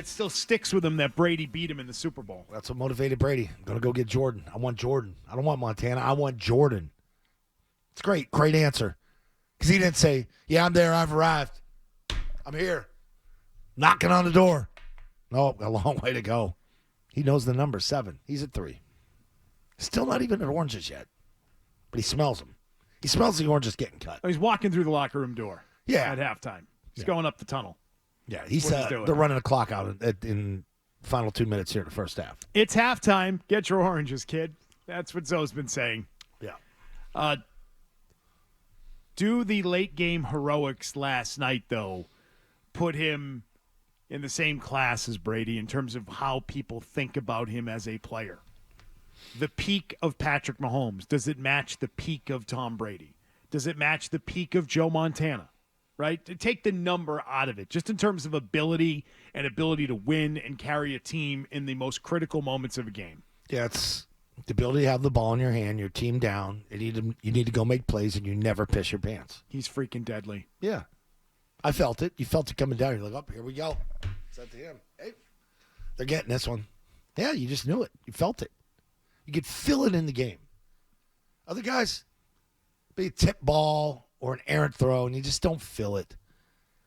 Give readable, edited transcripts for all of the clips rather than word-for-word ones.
It still sticks with him that Brady beat him in the Super Bowl. That's what motivated Brady. I'm going to go get Jordan. I want Jordan. I don't want Montana. I want Jordan. It's great. Great answer. Because he didn't say, yeah, I'm there. I've arrived. I'm here. Knocking on the door. No, a long way to go. He knows the number 7. He's at 3. Still not even at oranges yet. But he smells them. He smells the oranges getting cut. Oh, he's walking through the locker room door Yeah. at halftime. He's going up the tunnel. Yeah, They're running the clock out in final 2 minutes here in the first half. It's halftime. Get your oranges, kid. That's what Zoe's been saying. Yeah. Do the late game heroics last night, though, put him in the same class as Brady in terms of how people think about him as a player? The peak of Patrick Mahomes, does it match the peak of Tom Brady? Does it match the peak of Joe Montana? Right? To take the number out of it, just in terms of ability to win and carry a team in the most critical moments of a game. Yeah, it's the ability to have the ball in your hand, your team down. You need to go make plays, and you never piss your pants. He's freaking deadly. Yeah. I felt it. You felt it coming down. You're like, oh, here we go. It's up to him. Hey, they're getting this one. Yeah, you just knew it. You felt it. You could feel it in the game. Other guys, be a tip ball or an errant throw, and you just don't feel it.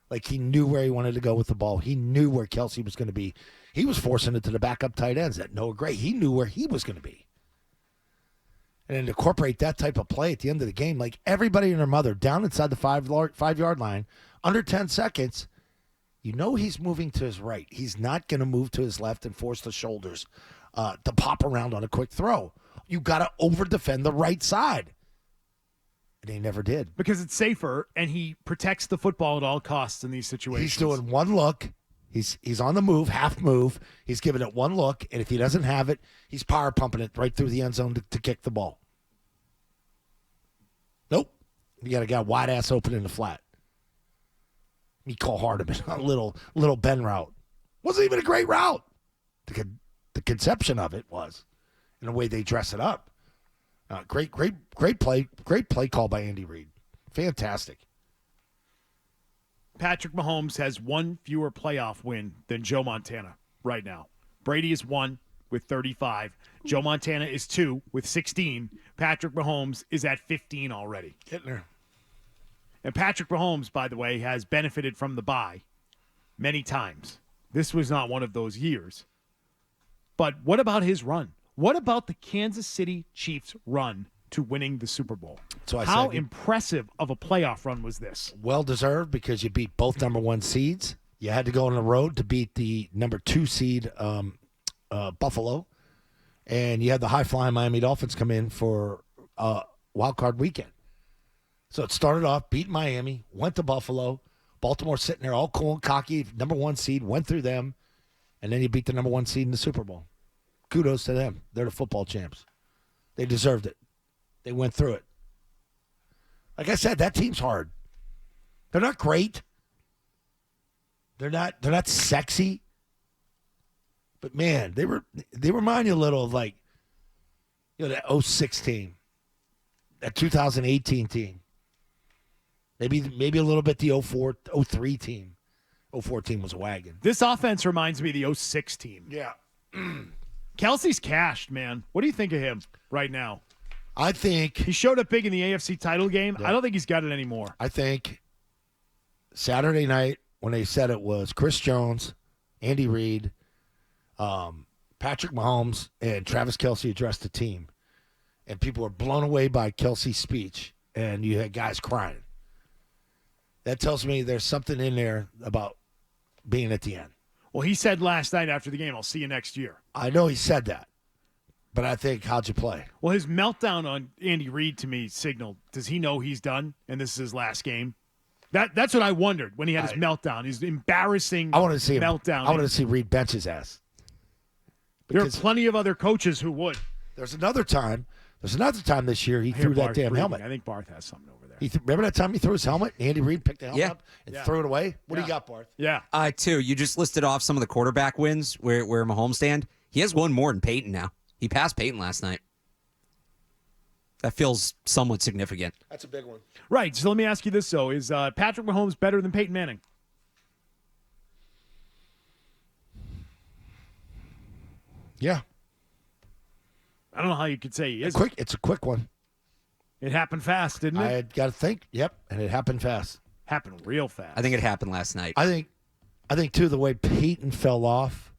Like he knew where he wanted to go with the ball. He knew where Kelsey was going to be. He was forcing it to the backup tight ends that Noah Gray. He knew where he was going to be. And then to incorporate that type of play at the end of the game, like everybody and their mother down inside the 5-yard line, under 10 seconds, you know he's moving to his right. He's not going to move to his left and force the shoulders to pop around on a quick throw. You got to over-defend the right side. And he never did. Because it's safer, and he protects the football at all costs in these situations. He's doing one look. He's on the move, half move. He's giving it one look, and if he doesn't have it, he's power pumping it right through the end zone to kick the ball. Nope. You got a guy wide ass open in the flat. Mecole Hardman, a little bend route. Wasn't even a great route. The conception of it was, in the way they dress it up. Great play call by Andy Reid. Fantastic. Patrick Mahomes has one fewer playoff win than Joe Montana right now. Brady is 1 with 35. Joe Montana is 2 with 16. Patrick Mahomes is at 15 already. Getting there. And Patrick Mahomes, by the way, has benefited from the bye many times. This was not one of those years. But what about his run? What about the Kansas City Chiefs' run to winning the Super Bowl? So how impressive of a playoff run was this? Well-deserved because you beat both number 1 seeds. You had to go on the road to beat the number 2 seed Buffalo. And you had the high-flying Miami Dolphins come in for wild card weekend. So it started off, beat Miami, went to Buffalo. Baltimore sitting there all cool and cocky, number 1 seed, went through them. And then you beat the number 1 seed in the Super Bowl. Kudos to them. They're the football champs. They deserved it. They went through it. Like I said, that team's hard. They're not great. They're not sexy. But man, they remind you a little of like, that 06 team. That 2018 team. Maybe a little bit the 03 team. 04 team was a wagon. This offense reminds me of the 06 team. Yeah. Kelsey's cashed, man. What do you think of him right now? I think he showed up big in the AFC title game. Yeah. I don't think he's got it anymore. I think Saturday night when they said it was Chris Jones, Andy Reid, Patrick Mahomes, and Travis Kelsey addressed the team, and people were blown away by Kelsey's speech, and you had guys crying. That tells me there's something in there about being at the end. Well, he said last night after the game, I'll see you next year. I know he said that, but I think, how'd you play? Well, his meltdown on Andy Reid to me signaled, does he know he's done and this is his last game? That's what I wondered when he had his meltdown. His embarrassing meltdown. I wanted to see Reid bench his ass. There are plenty of other coaches who would. There's another time this year he threw that damn helmet. I think Barth has something over there. Remember that time he threw his helmet? Andy Reid picked the helmet up and threw it away? What do you got, Barth? Yeah. Too. You just listed off some of the quarterback wins where Mahomes stand. He has one more than Peyton now. He passed Peyton last night. That feels somewhat significant. That's a big one. Right. So let me ask you this, though. Is Patrick Mahomes better than Peyton Manning? Yeah. I don't know how you could say he is. It's a quick one. It happened fast, didn't it? I had got to think. Yep, and it happened fast. Happened real fast. I think it happened last night. I think too the way Peyton fell off,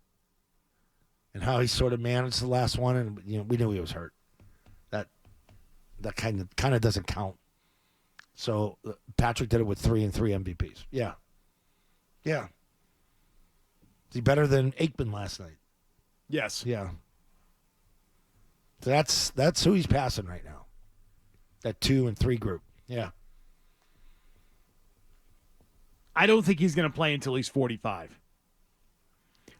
and how he sort of managed the last one, and we knew he was hurt. That kind of doesn't count. So Patrick did it with 3 and 3 MVPs. Yeah. Is he better than Aikman last night? Yes. Yeah. So that's who he's passing right now. That 2 and 3 group. Yeah. I don't think he's going to play until he's 45.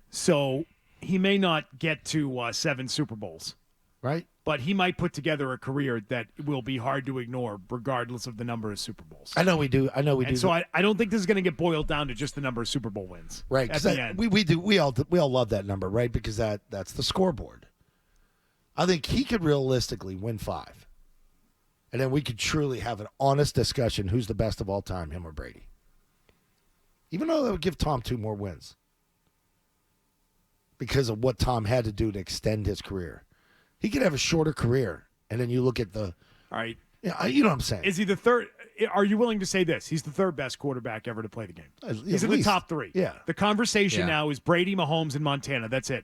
So he may not get to 7 Super Bowls. Right? But he might put together a career that will be hard to ignore regardless of the number of Super Bowls. I know we do. And so I don't think this is going to get boiled down to just the number of Super Bowl wins. Right. At the end. We all love that number, right? Because that's the scoreboard. I think he could realistically win 5. And then we could truly have an honest discussion who's the best of all time, him or Brady. Even though that would give Tom 2 more wins. Because of what Tom had to do to extend his career. He could have a shorter career. And then you look at the... All right. You know what I'm saying. Is he the third? Are you willing to say this? He's the third best quarterback ever to play the game. He's in the top 3. Yeah. The conversation now is Brady, Mahomes, and Montana. That's it.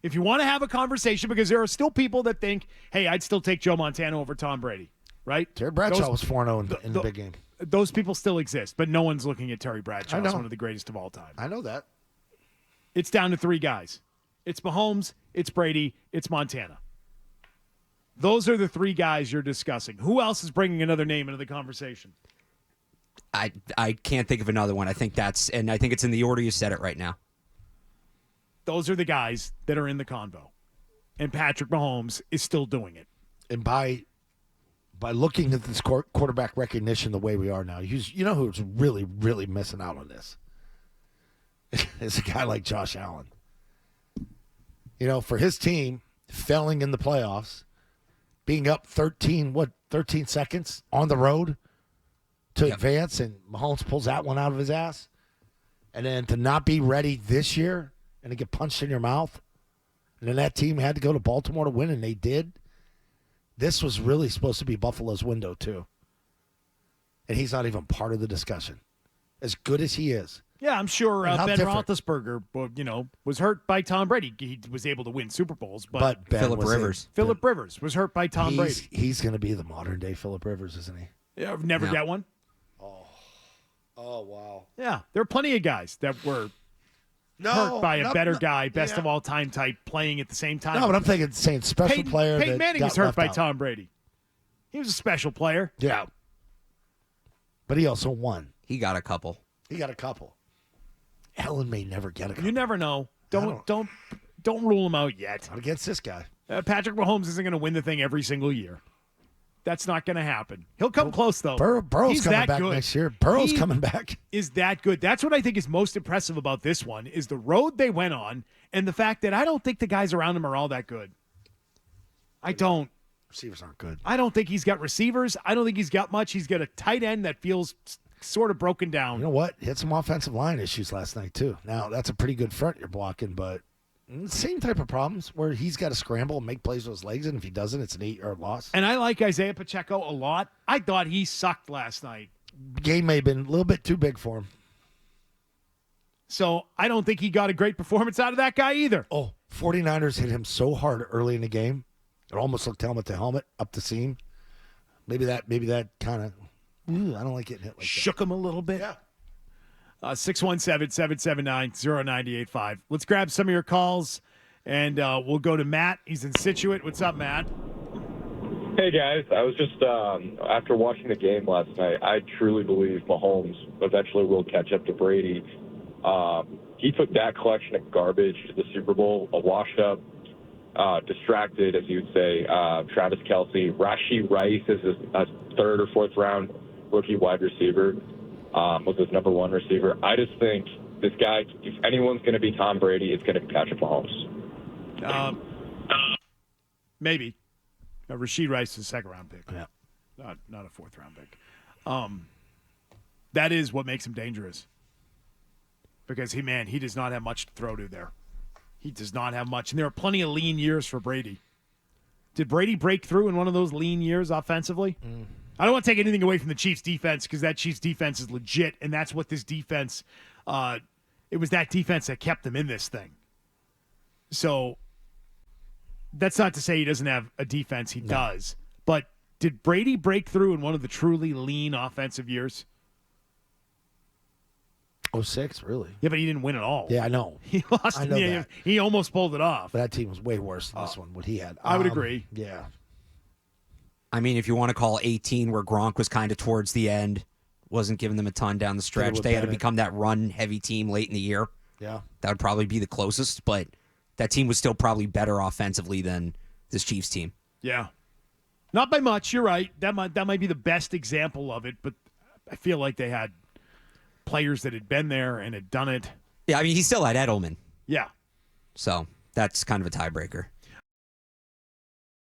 If you want to have a conversation, because there are still people that think, hey, I'd still take Joe Montana over Tom Brady, right? Terry Bradshaw was 4-0 in the big game. Those people still exist, but no one's looking at Terry Bradshaw as know. one of the greatest of all time. I know that. It's down to 3 guys. It's Mahomes, it's Brady, it's Montana. Those are the 3 guys you're discussing. Who else is bringing another name into the conversation? I can't think of another one. I think it's in the order you said it right now. Those are the guys that are in the convo. And Patrick Mahomes is still doing it. And by looking at this quarterback recognition the way we are now, you know who's really, really missing out on this? Is a guy like Josh Allen. For his team, failing in the playoffs, being up 13 seconds on the road to advance, and Mahomes pulls that one out of his ass. And then to not be ready this year and to get punched in your mouth. And then that team had to go to Baltimore to win, and they did. This was really supposed to be Buffalo's window, too. And he's not even part of the discussion. As good as he is. Yeah, I'm sure Ben different? Roethlisberger, was hurt by Tom Brady. He was able to win Super Bowls, but Ben Phillip Rivers. Phillip Rivers was hurt by Tom Brady. He's going to be the modern-day Phillip Rivers, isn't he? Yeah, never get one. Oh, wow. Yeah, there are plenty of guys that were hurt by a better guy, best of all time type, playing at the same time. No, but I'm saying special player. Peyton that Manning got was hurt left by out. Tom Brady. He was a special player. Yeah. But he also won. He got a couple. Allen may never get a couple. You never know. Don't rule him out yet. Not against this guy. Patrick Mahomes isn't going to win the thing every single year. That's not going to happen. He'll come close, though. Burrow's He's coming that back good. next year. Burrow's coming back. Is that good? That's what I think is most impressive about this one, is the road they went on and the fact that I don't think the guys around him are all that good. I don't. Receivers aren't good. I don't think he's got receivers. I don't think he's got much. He's got a tight end that feels sort of broken down. You know what? He had some offensive line issues last night, too. Now, that's a pretty good front you're blocking, but same type of problems where he's got to scramble and make plays with his legs, and if he doesn't, it's an 8-yard loss. And I like Isaiah Pacheco a lot. I thought he sucked last night. Game may have been a little bit too big for him. So I don't think he got a great performance out of that guy either. 49ers hit him so hard early in the game. It almost looked helmet to helmet up the seam. Maybe that kind of, I don't like getting hit like Shook him a little bit. that. 617-779-0985. Let's grab some of your calls, and we'll go to Matt. He's in Situate. What's up, Matt? Hey, guys. I was just, after watching the game last night, I truly believe Mahomes eventually will catch up to Brady. He took that collection of garbage to the Super Bowl, a washed-up, distracted, as you would say, Travis Kelsey. Rashee Rice is his 3rd or 4th round rookie wide receiver, was his number 1 receiver. I just think this guy, if anyone's going to be Tom Brady, it's going to be Patrick Mahomes. Maybe. Rashee Rice is a 2nd-round pick. Yeah. Not a 4th-round pick. That is what makes him dangerous. Because he does not have much to throw to there. He does not have much. And there are plenty of lean years for Brady. Did Brady break through in one of those lean years offensively? I don't want to take anything away from the Chiefs' defense because that Chiefs' defense is legit, and that's what this defense it was that defense that kept them in this thing. So that's not to say he doesn't have a defense. He does. But did Brady break through in one of the truly lean offensive years? 06, really? Yeah, but he didn't win at all. Yeah, I know. He lost. I know that. He almost pulled it off. But that team was way worse than this one, what he had. I would agree. Yeah. I mean, if you want to call 18 where Gronk was kind of towards the end, wasn't giving them a ton down the stretch. with They had to Bennett. become that run-heavy team late in the year. Yeah. That would probably be the closest, but that team was still probably better offensively than this Chiefs team. Yeah. Not by much. You're right. That might be the best example of it, but I feel like they had players that had been there and had done it. Yeah, I mean, he still had Edelman, Yeah. so that's kind of a tiebreaker.